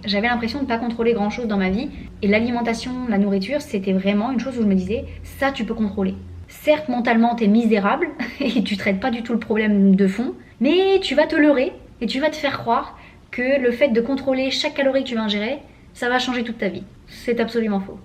J'avais l'impression de pas contrôler grand chose dans ma vie et l'alimentation, la nourriture, c'était vraiment une chose où je me disais ça tu peux contrôler. Certes mentalement t'es misérable et tu traites pas du tout le problème de fond, mais tu vas te leurrer et tu vas te faire croire que le fait de contrôler chaque calorie que tu vas ingérer, ça va changer toute ta vie. C'est absolument faux.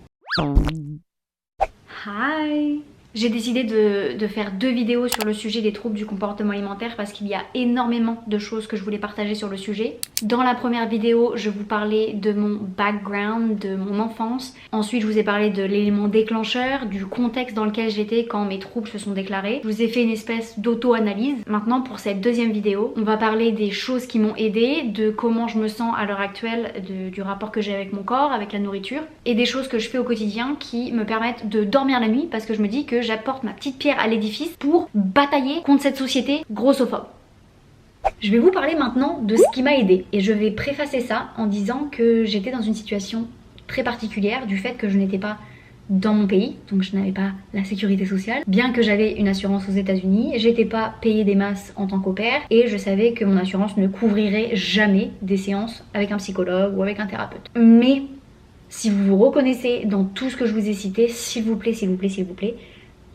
Hi! J'ai décidé de faire 2 vidéos sur le sujet des troubles du comportement alimentaire parce qu'il y a énormément de choses que je voulais partager sur le sujet. Dans la première vidéo, je vous parlais de mon background, de mon enfance. Ensuite, je vous ai parlé de l'élément déclencheur, du contexte dans lequel j'étais quand mes troubles se sont déclarés. Je vous ai fait une espèce d'auto-analyse. Maintenant, pour cette deuxième vidéo, on va parler des choses qui m'ont aidée, de comment je me sens à l'heure actuelle, du rapport que j'ai avec mon corps, avec la nourriture, et des choses que je fais au quotidien qui me permettent de dormir la nuit parce que je me dis que j'apporte ma petite pierre à l'édifice pour batailler contre cette société grossophobe. Je vais vous parler maintenant de ce qui m'a aidée et je vais préfacer ça en disant que j'étais dans une situation très particulière du fait que je n'étais pas dans mon pays, donc je n'avais pas la sécurité sociale. Bien que j'avais une assurance aux États-Unis, j'étais pas payée des masses en tant qu'au pair et je savais que mon assurance ne couvrirait jamais des séances avec un psychologue ou avec un thérapeute. Mais si vous vous reconnaissez dans tout ce que je vous ai cité, s'il vous plaît, s'il vous plaît, s'il vous plaît,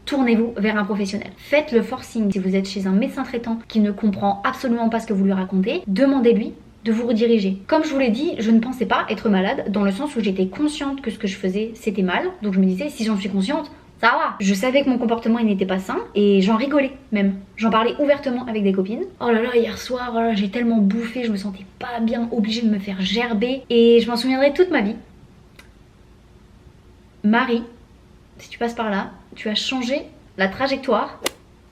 tournez-vous vers un professionnel. Faites le forcing. Si vous êtes chez un médecin traitant qui ne comprend absolument pas ce que vous lui racontez, demandez-lui de vous rediriger. Comme je vous l'ai dit, je ne pensais pas être malade dans le sens où j'étais consciente que ce que je faisais c'était mal. Donc je me disais, si j'en suis consciente, ça va. Je savais que mon comportement il n'était pas sain et j'en rigolais même. J'en parlais ouvertement avec des copines. Oh là là, hier soir, oh là, j'ai tellement bouffé, je me sentais pas bien, obligée de me faire gerber et je m'en souviendrai toute ma vie. Marie, si tu passes par là, tu as changé la trajectoire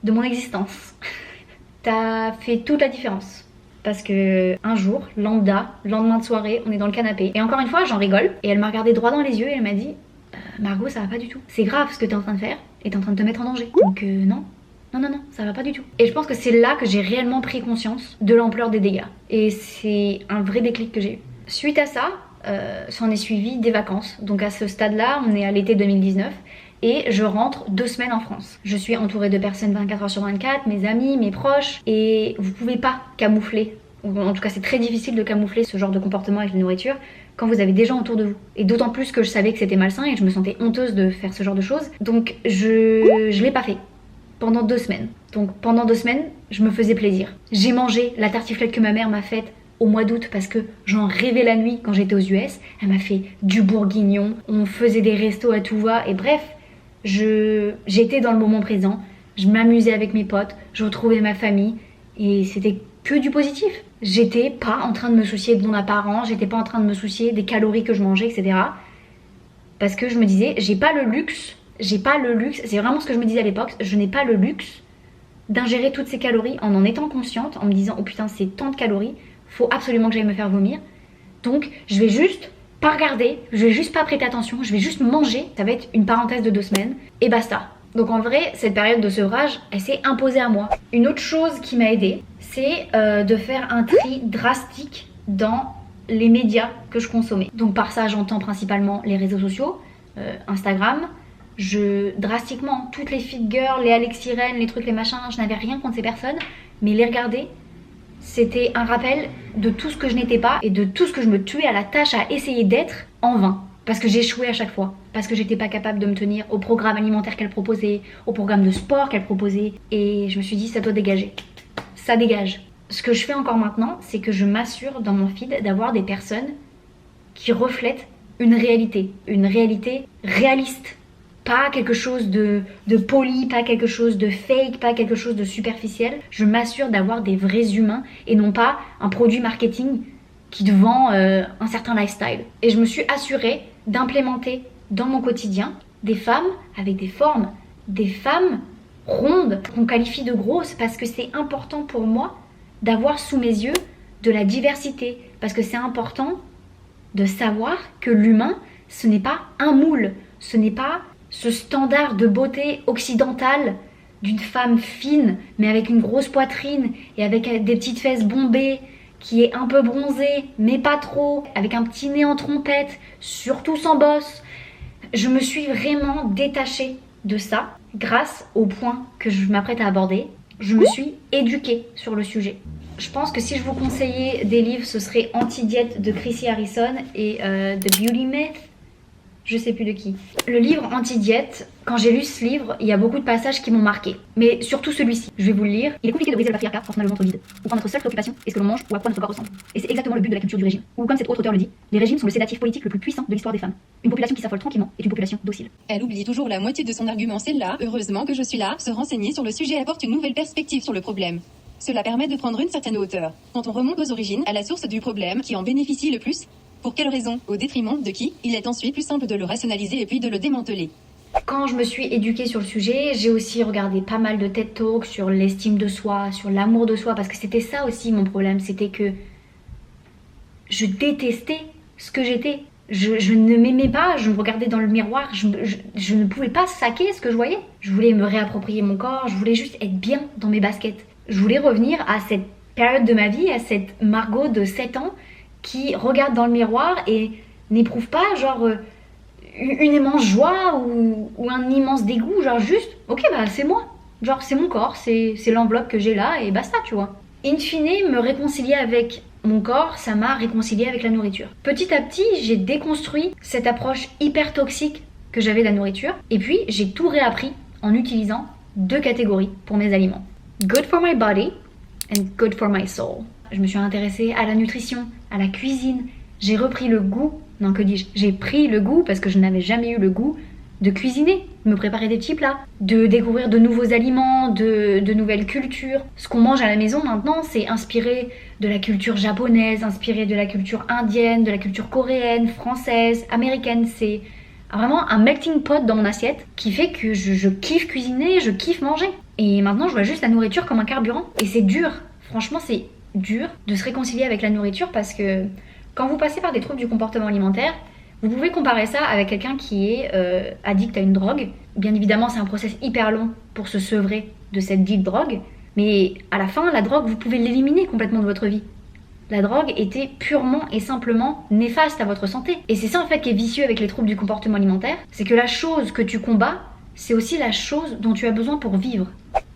de mon existence. T'as fait toute la différence. Parce que un jour, lambda, lendemain de soirée, on est dans le canapé. Et encore une fois, j'en rigole. Et elle m'a regardé droit dans les yeux et elle m'a dit Margot, ça va pas du tout. C'est grave ce que t'es en train de faire et t'es en train de te mettre en danger. Donc non. Non, ça va pas du tout. Et je pense que c'est là que j'ai réellement pris conscience de l'ampleur des dégâts. Et c'est un vrai déclic que j'ai eu. Suite à ça, s'en est suivi des vacances. Donc à ce stade-là, on est à l'été 2019. Et je rentre 2 semaines en France. Je suis entourée de personnes 24 heures sur 24, mes amis, mes proches, et vous pouvez pas camoufler, ou en tout cas c'est très difficile de camoufler ce genre de comportement avec la nourriture quand vous avez des gens autour de vous. Et d'autant plus que je savais que c'était malsain et je me sentais honteuse de faire ce genre de choses. Donc je l'ai pas fait pendant 2 semaines. Donc pendant 2 semaines, je me faisais plaisir. J'ai mangé la tartiflette que ma mère m'a faite au mois d'août parce que j'en rêvais la nuit quand j'étais aux US. Elle m'a fait du bourguignon, on faisait des restos à tout va, et bref, j'étais dans le moment présent, je m'amusais avec mes potes, je retrouvais ma famille et c'était que du positif. J'étais pas en train de me soucier de mon apparence, j'étais pas en train de me soucier des calories que je mangeais, etc. Parce que je me disais, j'ai pas le luxe, c'est vraiment ce que je me disais à l'époque, je n'ai pas le luxe d'ingérer toutes ces calories en étant consciente, en me disant oh putain c'est tant de calories, faut absolument que j'aille me faire vomir. Donc je vais juste pas regarder, je vais juste pas prêter attention, je vais juste manger, ça va être une parenthèse de 2 semaines et basta. Donc en vrai, cette période de sevrage, elle s'est imposée à moi. Une autre chose qui m'a aidée, c'est de faire un tri drastique dans les médias que je consommais. Donc par ça, j'entends principalement les réseaux sociaux, Instagram. Drastiquement, toutes les fit girls, les Alexirène, les trucs, les machins, je n'avais rien contre ces personnes, mais les regarder, c'était un rappel de tout ce que je n'étais pas et de tout ce que je me tuais à la tâche à essayer d'être en vain. Parce que j'échouais à chaque fois. Parce que j'étais pas capable de me tenir au programme alimentaire qu'elle proposait, au programme de sport qu'elle proposait. Et je me suis dit, ça doit dégager. Ça dégage. Ce que je fais encore maintenant, c'est que je m'assure dans mon feed d'avoir des personnes qui reflètent une réalité réaliste. Pas quelque chose de poli, pas quelque chose de fake, pas quelque chose de superficiel. Je m'assure d'avoir des vrais humains et non pas un produit marketing qui te vend un certain lifestyle. Et je me suis assurée d'implémenter dans mon quotidien des femmes avec des formes, des femmes rondes qu'on qualifie de grosses parce que c'est important pour moi d'avoir sous mes yeux de la diversité. Parce que c'est important de savoir que l'humain, ce n'est pas un moule, ce n'est pas ce standard de beauté occidentale d'une femme fine mais avec une grosse poitrine et avec des petites fesses bombées, qui est un peu bronzée mais pas trop, avec un petit nez en trompette, surtout sans bosse. Je me suis vraiment détachée de ça grâce au point que je m'apprête à aborder. Je me suis éduquée sur le sujet. Je pense que si je vous conseillais des livres, ce serait Anti-diète de Chrissy Harrison et The Beauty Myth, je sais plus de qui. Le livre Anti-diète, quand j'ai lu ce livre, il y a beaucoup de passages qui m'ont marqué. Mais surtout celui-ci, je vais vous le lire. Il est compliqué de briser le patriarcat quand on a le ventre vide, ou quand notre seule préoccupation est ce que l'on mange ou à quoi notre corps ressemble. Et c'est exactement le but de la culture du régime. Ou comme cet autre auteur le dit, les régimes sont le sédatif politique le plus puissant de l'histoire des femmes. Une population qui s'affole tranquillement est une population docile. Elle oublie toujours la moitié de son argument, celle-là. Heureusement que je suis là. Se renseigner sur le sujet apporte une nouvelle perspective sur le problème. Cela permet de prendre une certaine hauteur. Quand on remonte aux origines, à la source du problème, qui en bénéficie le plus, pour quelle raison? Au détriment de qui? Il est ensuite plus simple de le rationaliser et puis de le démanteler. Quand je me suis éduquée sur le sujet, j'ai aussi regardé pas mal de TED Talks sur l'estime de soi, sur l'amour de soi, parce que c'était ça aussi mon problème, c'était que je détestais ce que j'étais. Je ne m'aimais pas, je me regardais dans le miroir, je ne pouvais pas saquer ce que je voyais. Je voulais me réapproprier mon corps, je voulais juste être bien dans mes baskets. Je voulais revenir à cette période de ma vie, à cette Margot de 7 ans qui regarde dans le miroir et n'éprouve pas genre une immense joie ou un immense dégoût, genre juste, ok bah c'est moi, genre c'est mon corps, c'est l'enveloppe que j'ai là et basta, tu vois. In fine, me réconcilier avec mon corps, ça m'a réconcilié avec la nourriture. Petit à petit, j'ai déconstruit cette approche hyper toxique que j'avais de la nourriture et puis j'ai tout réappris en utilisant 2 catégories pour mes aliments. Good for my body and good for my soul. Je me suis intéressée à la nutrition, à la cuisine. J'ai repris le goût, non que dis-je, j'ai pris le goût parce que je n'avais jamais eu le goût de cuisiner, me préparer des petits plats, de découvrir de nouveaux aliments, de nouvelles cultures. Ce qu'on mange à la maison maintenant, c'est inspiré de la culture japonaise, inspiré de la culture indienne, de la culture coréenne, française, américaine. C'est vraiment un melting pot dans mon assiette qui fait que je kiffe cuisiner, je kiffe manger. Et maintenant, je vois juste la nourriture comme un carburant. Et c'est dur, franchement, c'est dur de se réconcilier avec la nourriture parce que quand vous passez par des troubles du comportement alimentaire, vous pouvez comparer ça avec quelqu'un qui est addict à une drogue. Bien évidemment, c'est un process hyper long pour se sevrer de cette dite drogue, mais à la fin, la drogue, vous pouvez l'éliminer complètement de votre vie. La drogue était purement et simplement néfaste à votre santé. Et c'est ça en fait qui est vicieux avec les troubles du comportement alimentaire, c'est que la chose que tu combats, c'est aussi la chose dont tu as besoin pour vivre.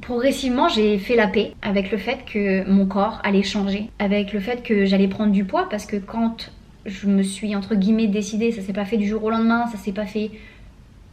Progressivement, j'ai fait la paix avec le fait que mon corps allait changer, avec le fait que j'allais prendre du poids parce que quand je me suis entre guillemets décidée, ça s'est pas fait du jour au lendemain, ça s'est pas fait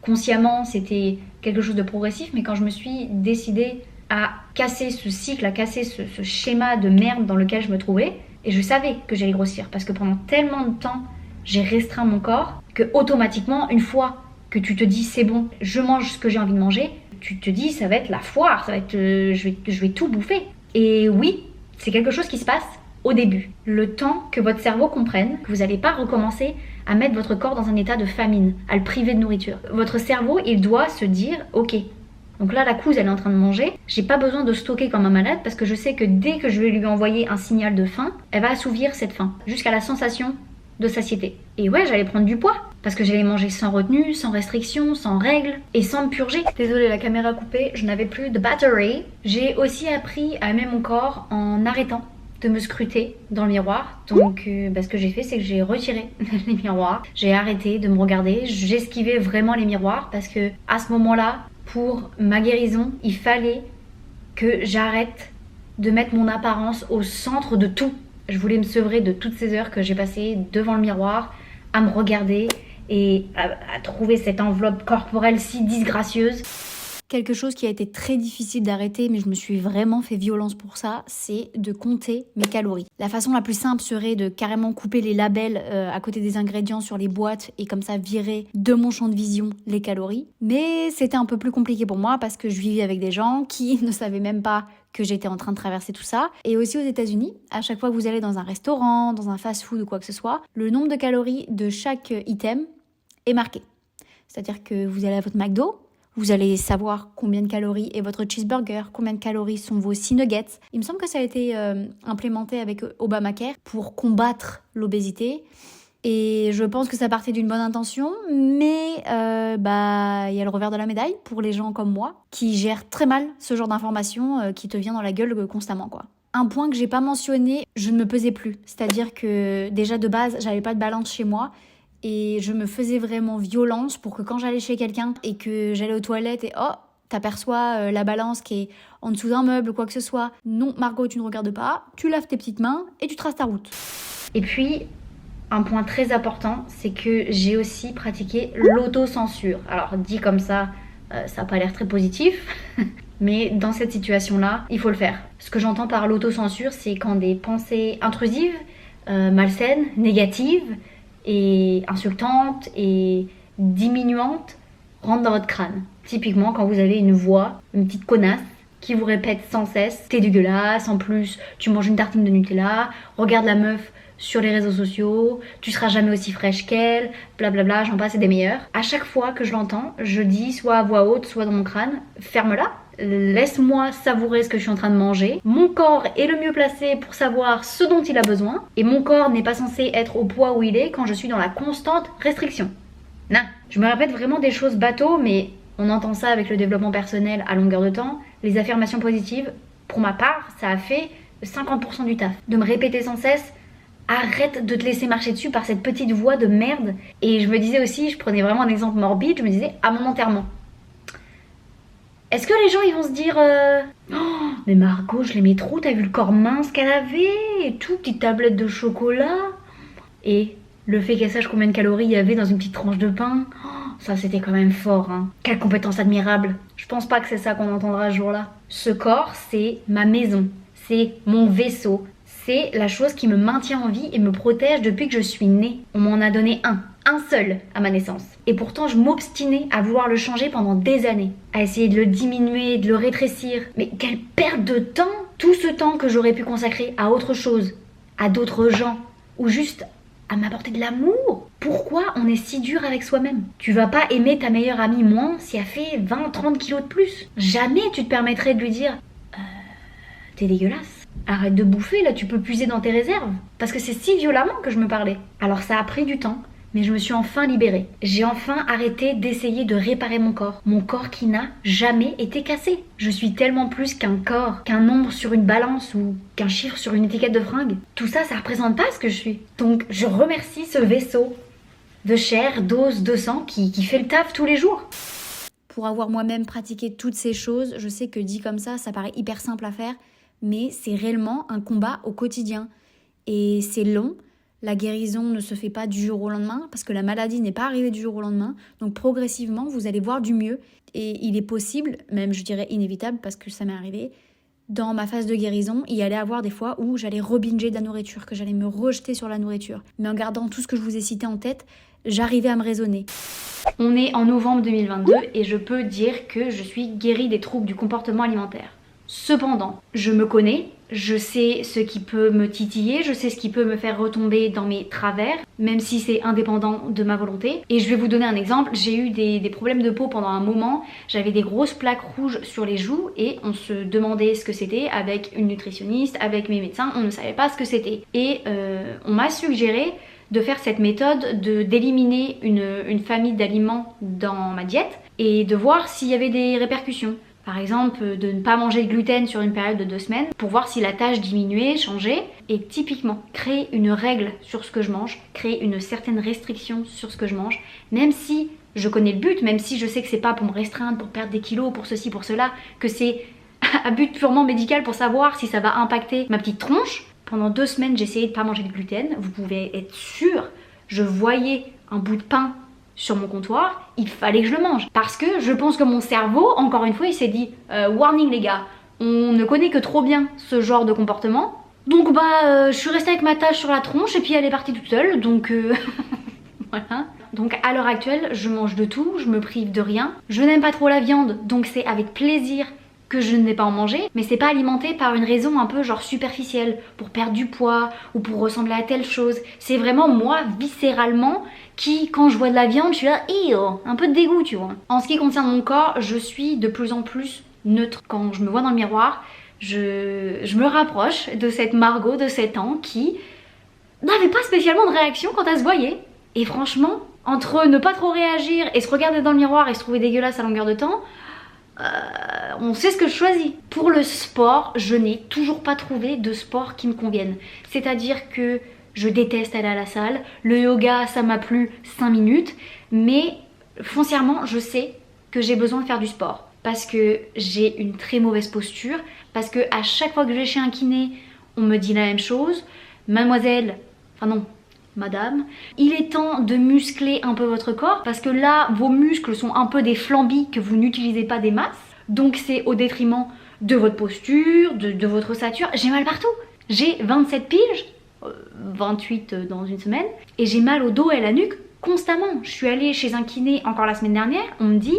consciemment, c'était quelque chose de progressif, mais quand je me suis décidée à casser ce cycle, à casser ce schéma de merde dans lequel je me trouvais, et je savais que j'allais grossir parce que pendant tellement de temps, j'ai restreint mon corps que automatiquement, une fois que tu te dis c'est bon, je mange ce que j'ai envie de manger, tu te dis ça va être la foire, ça va être, je vais tout bouffer. Et oui, c'est quelque chose qui se passe au début. Le temps que votre cerveau comprenne que vous n'allez pas recommencer à mettre votre corps dans un état de famine, à le priver de nourriture. Votre cerveau, il doit se dire ok, donc là la couse elle est en train de manger, j'ai pas besoin de stocker comme un malade parce que je sais que dès que je vais lui envoyer un signal de faim, elle va assouvir cette faim jusqu'à la sensation de satiété. Et ouais, j'allais prendre du poids parce que j'allais manger sans retenue, sans restriction, sans règles et sans me purger. Désolée, la caméra coupée, je n'avais plus de battery. J'ai aussi appris à aimer mon corps en arrêtant de me scruter dans le miroir. Donc ce que j'ai fait, c'est que j'ai retiré les miroirs, j'ai arrêté de me regarder, j'esquivais vraiment les miroirs parce que à ce moment-là, pour ma guérison, il fallait que j'arrête de mettre mon apparence au centre de tout. Je voulais me sevrer de toutes ces heures que j'ai passées devant le miroir, à me regarder et à trouver cette enveloppe corporelle si disgracieuse. Quelque chose qui a été très difficile d'arrêter, mais je me suis vraiment fait violence pour ça, c'est de compter mes calories. La façon la plus simple serait de carrément couper les labels à côté des ingrédients sur les boîtes et comme ça virer de mon champ de vision les calories. Mais c'était un peu plus compliqué pour moi parce que je vivais avec des gens qui ne savaient même pas que j'étais en train de traverser tout ça. Et aussi aux États-Unis, à chaque fois que vous allez dans un restaurant, dans un fast-food ou quoi que ce soit, le nombre de calories de chaque item est marqué. C'est-à-dire que vous allez à votre McDo, vous allez savoir combien de calories est votre cheeseburger, combien de calories sont vos 6 nuggets. Il me semble que ça a été implémenté avec Obamacare pour combattre l'obésité. Et je pense que ça partait d'une bonne intention, mais il y a le revers de la médaille pour les gens comme moi qui gèrent très mal ce genre d'informations qui te vient dans la gueule constamment, quoi. Un point que j'ai pas mentionné, je ne me pesais plus. C'est-à-dire que déjà de base, j'avais pas de balance chez moi. Et je me faisais vraiment violence pour que quand j'allais chez quelqu'un et que j'allais aux toilettes et oh, t'aperçois la balance qui est en dessous d'un meuble ou quoi que ce soit. Non, Margot, tu ne regardes pas, tu laves tes petites mains et tu traces ta route. Et puis, un point très important, c'est que j'ai aussi pratiqué l'autocensure. Alors, dit comme ça, ça n'a pas l'air très positif, mais dans cette situation-là, il faut le faire. Ce que j'entends par l'autocensure, c'est quand des pensées intrusives, malsaines, négatives et insultantes et diminuantes rentrent dans votre crâne. Typiquement, quand vous avez une voix, une petite connasse, qui vous répète sans cesse « t'es dégueulasse, en plus tu manges une tartine de Nutella, regarde la meuf sur les réseaux sociaux, tu seras jamais aussi fraîche qu'elle, blablabla, j'en passe et des meilleurs ». À chaque fois que je l'entends, je dis soit à voix haute, soit dans mon crâne « ferme-la, laisse-moi savourer ce que je suis en train de manger. Mon corps est le mieux placé pour savoir ce dont il a besoin et mon corps n'est pas censé être au poids où il est quand je suis dans la constante restriction. » Non, je me répète vraiment des choses bateaux, mais on entend ça avec le développement personnel à longueur de temps. Les affirmations positives, pour ma part, ça a fait 50% du taf. De me répéter sans cesse, arrête de te laisser marcher dessus par cette petite voix de merde. Et je me disais aussi, je prenais vraiment un exemple morbide, je me disais à mon enterrement. Est-ce que les gens ils vont se dire oh, mais Margot, je l'aimais trop, t'as vu le corps mince qu'elle avait et tout, petite tablette de chocolat. Et le fait qu'elle sache combien de calories il y avait dans une petite tranche de pain, oh, ça c'était quand même fort, hein. Quelle compétence admirable. Je pense pas que c'est ça qu'on entendra ce jour-là. Ce corps, c'est ma maison, c'est mon vaisseau, c'est la chose qui me maintient en vie et me protège depuis que je suis née. On m'en a donné un seul à ma naissance. Et pourtant, je m'obstinais à vouloir le changer pendant des années, à essayer de le diminuer, de le rétrécir. Mais quelle perte de temps! Tout ce temps que j'aurais pu consacrer à autre chose, à d'autres gens, ou juste à m'apporter de l'amour. Pourquoi on est si dur avec soi-même? Tu vas pas aimer ta meilleure amie moins si elle fait 20-30 kilos de plus. Jamais tu te permettrais de lui dire t'es dégueulasse. Arrête de bouffer, là tu peux puiser dans tes réserves. Parce que c'est si violemment que je me parlais. Alors ça a pris du temps, mais je me suis enfin libérée. J'ai enfin arrêté d'essayer de réparer mon corps qui n'a jamais été cassé. Je suis tellement plus qu'un corps, qu'un nombre sur une balance ou qu'un chiffre sur une étiquette de fringue. Tout ça, ça représente pas ce que je suis. Donc je remercie ce vaisseau de chair, d'os, de sang qui fait le taf tous les jours. Pour avoir moi-même pratiqué toutes ces choses, je sais que dit comme ça paraît hyper simple à faire, mais c'est réellement un combat au quotidien. Et c'est long. La guérison ne se fait pas du jour au lendemain parce que la maladie n'est pas arrivée du jour au lendemain. Donc progressivement, vous allez voir du mieux. Et il est possible, même je dirais inévitable parce que ça m'est arrivé, dans ma phase de guérison, il y allait avoir des fois où j'allais rebinger de la nourriture, que j'allais me rejeter sur la nourriture. Mais en gardant tout ce que je vous ai cité en tête, j'arrivais à me raisonner. On est en novembre 2022 et je peux dire que je suis guérie des troubles du comportement alimentaire. Cependant, je me connais, je sais ce qui peut me titiller, je sais ce qui peut me faire retomber dans mes travers, même si c'est indépendant de ma volonté. Et je vais vous donner un exemple, j'ai eu des problèmes de peau pendant un moment, j'avais des grosses plaques rouges sur les joues et on se demandait ce que c'était avec une nutritionniste, avec mes médecins, on ne savait pas ce que c'était. Et on m'a suggéré de faire cette méthode d'éliminer une famille d'aliments dans ma diète et de voir s'il y avait des répercussions. Par exemple, de ne pas manger de gluten sur une période de 2 semaines pour voir si la tâche diminuait, changeait. Et typiquement, créer une règle sur ce que je mange, créer une certaine restriction sur ce que je mange, même si je connais le but, même si je sais que c'est pas pour me restreindre, pour perdre des kilos, pour ceci, pour cela, que c'est à but purement médical pour savoir si ça va impacter ma petite tronche. Pendant 2 semaines, j'ai essayé de pas manger de gluten. Vous pouvez être sûr, je voyais un bout de pain sur mon comptoir, il fallait que je le mange. Parce que je pense que mon cerveau, encore une fois, il s'est dit warning les gars, on ne connaît que trop bien ce genre de comportement. Donc je suis restée avec ma tâche sur la tronche et puis elle est partie toute seule, donc voilà. Donc à l'heure actuelle, je mange de tout, je me prive de rien. Je n'aime pas trop la viande, donc c'est avec plaisir que je ne vais pas en manger, mais c'est pas alimenté par une raison un peu genre superficielle, pour perdre du poids ou pour ressembler à telle chose. C'est vraiment moi, viscéralement, qui, quand je vois de la viande, je suis là, un peu de dégoût, tu vois. En ce qui concerne mon corps, je suis de plus en plus neutre. Quand je me vois dans le miroir, je me rapproche de cette Margot de 7 ans qui n'avait pas spécialement de réaction quand elle se voyait. Et franchement, entre ne pas trop réagir et se regarder dans le miroir et se trouver dégueulasse à longueur de temps, on sait ce que je choisis. Pour le sport, je n'ai toujours pas trouvé de sport qui me convienne. C'est-à-dire que je déteste aller à la salle. Le yoga, ça m'a plu 5 minutes. Mais foncièrement, je sais que j'ai besoin de faire du sport. parce que j'ai une très mauvaise posture, parce que à chaque fois que je vais chez un kiné, on me dit la même chose. Mademoiselle, enfin non, madame, il est temps de muscler un peu votre corps parce que là, vos muscles sont un peu des flambis que vous n'utilisez pas des masses. Donc c'est au détriment de votre posture, de votre ossature. J'ai mal partout. J'ai 27 piges, 28 dans une semaine, et j'ai mal au dos et à la nuque constamment. Je suis allée chez un kiné encore la semaine dernière, on me dit...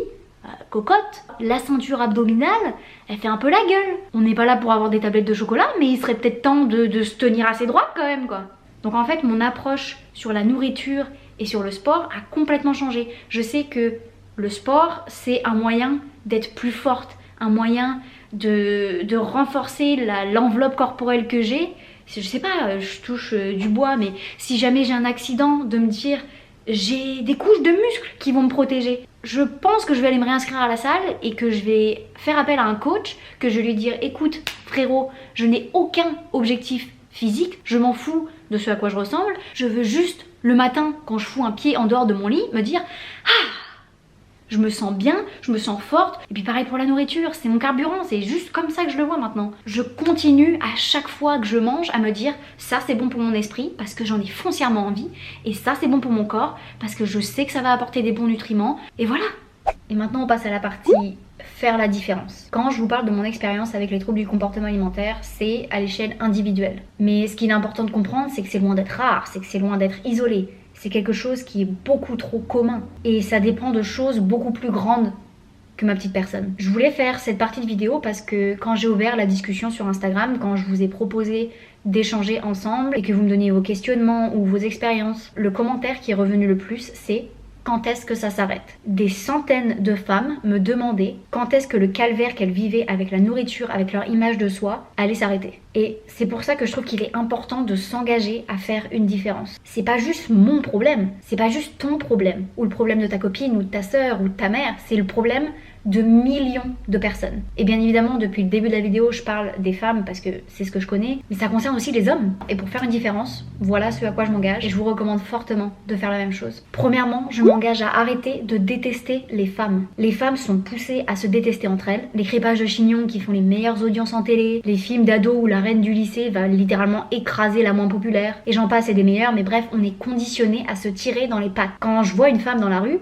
cocotte, la ceinture abdominale, elle fait un peu la gueule. On n'est pas là pour avoir des tablettes de chocolat, mais il serait peut-être temps de se tenir assez droit quand même quoi. Donc en fait mon approche sur la nourriture et sur le sport a complètement changé. Je sais que le sport c'est un moyen d'être plus forte, un moyen de renforcer l'enveloppe corporelle que j'ai. Je sais pas, je touche du bois, mais si jamais j'ai un accident, de me dire j'ai des couches de muscles qui vont me protéger. Je pense que je vais aller me réinscrire à la salle et que je vais faire appel à un coach, que je vais lui dire écoute frérot, je n'ai aucun objectif physique, je m'en fous de ce à quoi je ressemble, je veux juste le matin quand je fous un pied en dehors de mon lit me dire ah, je me sens bien, je me sens forte. Et puis pareil pour la nourriture, c'est mon carburant, c'est juste comme ça que je le vois maintenant. Je continue à chaque fois que je mange à me dire ça c'est bon pour mon esprit parce que j'en ai foncièrement envie, et ça c'est bon pour mon corps parce que je sais que ça va apporter des bons nutriments, et voilà. Et maintenant on passe à la partie faire la différence. Quand je vous parle de mon expérience avec les troubles du comportement alimentaire, c'est à l'échelle individuelle. Mais ce qu'il est important de comprendre, c'est que c'est loin d'être rare, c'est que c'est loin d'être isolé. C'est quelque chose qui est beaucoup trop commun. Et ça dépend de choses beaucoup plus grandes que ma petite personne. Je voulais faire cette partie de vidéo parce que quand j'ai ouvert la discussion sur Instagram, quand je vous ai proposé d'échanger ensemble et que vous me donniez vos questionnements ou vos expériences, le commentaire qui est revenu le plus, c'est quand est-ce que ça s'arrête? Des centaines de femmes me demandaient quand est-ce que le calvaire qu'elles vivaient avec la nourriture, avec leur image de soi, allait s'arrêter. Et c'est pour ça que je trouve qu'il est important de s'engager à faire une différence. C'est pas juste mon problème, c'est pas juste ton problème, ou le problème de ta copine, ou de ta sœur, ou de ta mère, c'est le problème de millions de personnes. Et bien évidemment, depuis le début de la vidéo, je parle des femmes parce que c'est ce que je connais, mais ça concerne aussi les hommes. Et pour faire une différence, voilà ce à quoi je m'engage, et je vous recommande fortement de faire la même chose. Premièrement, je m'engage à arrêter de détester les femmes. Les femmes sont poussées à se détester entre elles. Les crépages de chignons qui font les meilleures audiences en télé, les films d'ados où la reine du lycée va littéralement écraser la moins populaire, et j'en passe et des meilleurs, mais bref, on est conditionné à se tirer dans les pattes. Quand je vois une femme dans la rue,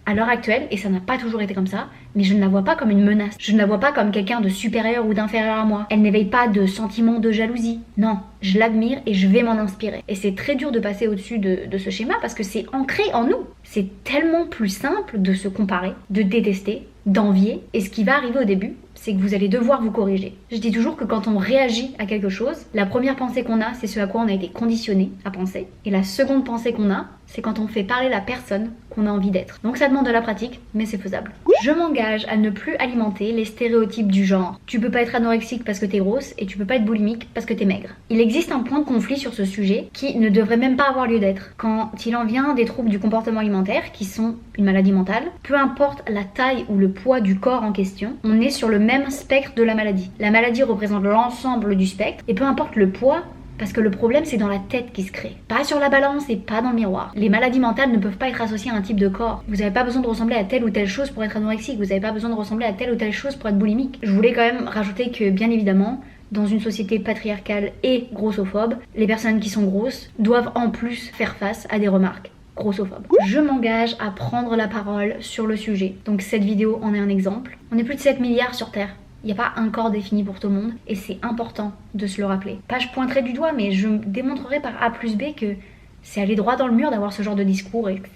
à l'heure actuelle, et ça n'a pas toujours été comme ça, mais je ne la vois pas comme une menace. Je ne la vois pas comme quelqu'un de supérieur ou d'inférieur à moi. Elle n'éveille pas de sentiments de jalousie. Non, je l'admire et je vais m'en inspirer. Et c'est très dur de passer au-dessus de ce schéma parce que c'est ancré en nous. C'est tellement plus simple de se comparer, de détester, d'envier. Et ce qui va arriver au début, c'est que vous allez devoir vous corriger. Je dis toujours que quand on réagit à quelque chose, la première pensée qu'on a, c'est ce à quoi on a été conditionné à penser. Et la seconde pensée qu'on a, c'est quand on fait parler la personne qu'on a envie d'être. Donc ça demande de la pratique, mais c'est faisable. Je m'engage à ne plus alimenter les stéréotypes du genre. Tu peux pas être anorexique parce que t'es grosse et tu peux pas être boulimique parce que t'es maigre. Il existe un point de conflit sur ce sujet qui ne devrait même pas avoir lieu d'être. Quand il en vient des troubles du comportement alimentaire, qui sont une maladie mentale, peu importe la taille ou le poids du corps en question, on est sur le même spectre de la maladie. La maladie représente l'ensemble du spectre, et peu importe le poids, parce que le problème c'est dans la tête qui se crée. Pas sur la balance et pas dans le miroir. Les maladies mentales ne peuvent pas être associées à un type de corps. Vous n'avez pas besoin de ressembler à telle ou telle chose pour être anorexique. Vous n'avez pas besoin de ressembler à telle ou telle chose pour être boulimique. Je voulais quand même rajouter que bien évidemment, dans une société patriarcale et grossophobe, les personnes qui sont grosses doivent en plus faire face à des remarques grossophobes. Je m'engage à prendre la parole sur le sujet. Donc cette vidéo en est un exemple. On est plus de 7 milliards sur Terre. Il n'y a pas un corps défini pour tout le monde et c'est important de se le rappeler. Pas je pointerai du doigt, mais je démontrerai par A plus B que c'est aller droit dans le mur d'avoir ce genre de discours et que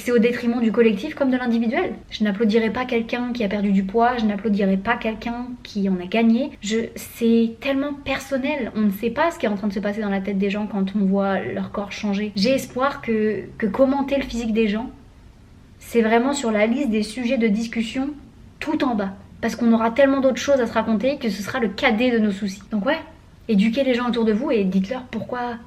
c'est au détriment du collectif comme de l'individuel. Je n'applaudirai pas quelqu'un qui a perdu du poids, je n'applaudirai pas quelqu'un qui en a gagné. C'est tellement personnel, on ne sait pas ce qui est en train de se passer dans la tête des gens quand on voit leur corps changer. J'ai espoir que commenter le physique des gens, c'est vraiment sur la liste des sujets de discussion tout en bas. Parce qu'on aura tellement d'autres choses à se raconter que ce sera le cadet de nos soucis. Donc ouais, éduquez les gens autour de vous et dites-leur pourquoi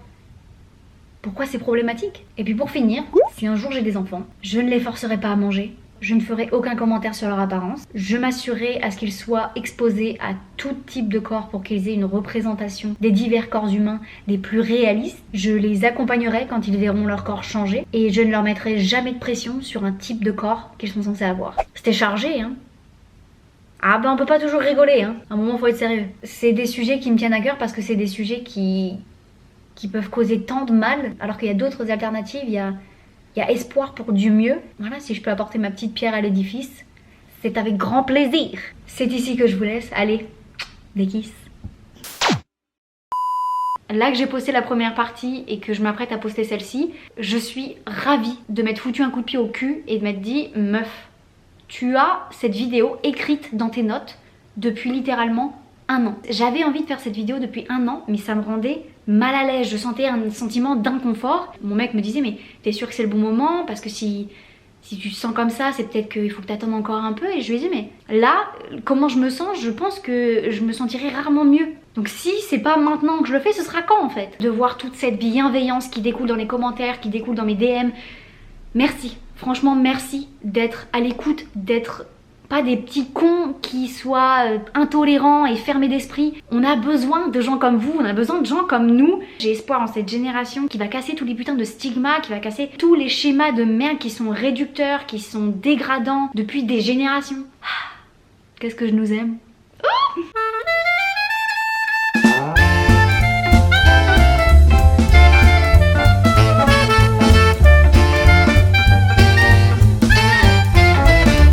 c'est problématique. Et puis pour finir, si un jour j'ai des enfants, je ne les forcerai pas à manger, je ne ferai aucun commentaire sur leur apparence, je m'assurerai à ce qu'ils soient exposés à tout type de corps pour qu'ils aient une représentation des divers corps humains des plus réalistes, je les accompagnerai quand ils verront leur corps changer et je ne leur mettrai jamais de pression sur un type de corps qu'ils sont censés avoir. C'était chargé, hein? Ah ben on peut pas toujours rigoler, hein. À un moment faut être sérieux. C'est des sujets qui me tiennent à cœur parce que c'est des sujets qui peuvent causer tant de mal, alors qu'il y a d'autres alternatives, il y a espoir pour du mieux. Voilà, si je peux apporter ma petite pierre à l'édifice, c'est avec grand plaisir. C'est ici que je vous laisse. Allez, des kisses. Là que j'ai posté la première partie et que je m'apprête à poster celle-ci, je suis ravie de m'être foutu un coup de pied au cul et de m'être dit, meuf, tu as cette vidéo écrite dans tes notes depuis littéralement 1 an. J'avais envie de faire cette vidéo depuis 1 an, mais ça me rendait mal à l'aise. Je sentais un sentiment d'inconfort. Mon mec me disait, mais t'es sûre que c'est le bon moment? Parce que si tu te sens comme ça, c'est peut-être qu'il faut que t'attendes encore un peu. Et je lui ai dit, mais là, comment je me sens? Je pense que je me sentirai rarement mieux. Donc si c'est pas maintenant que je le fais, ce sera quand en fait? De voir toute cette bienveillance qui découle dans les commentaires, qui découle dans mes DM. Merci, franchement merci d'être à l'écoute, d'être pas des petits cons qui soient intolérants et fermés d'esprit. On a besoin de gens comme vous, on a besoin de gens comme nous. J'ai espoir en cette génération qui va casser tous les putains de stigmas, qui va casser tous les schémas de merde qui sont réducteurs, qui sont dégradants depuis des générations. Qu'est-ce que je nous aime.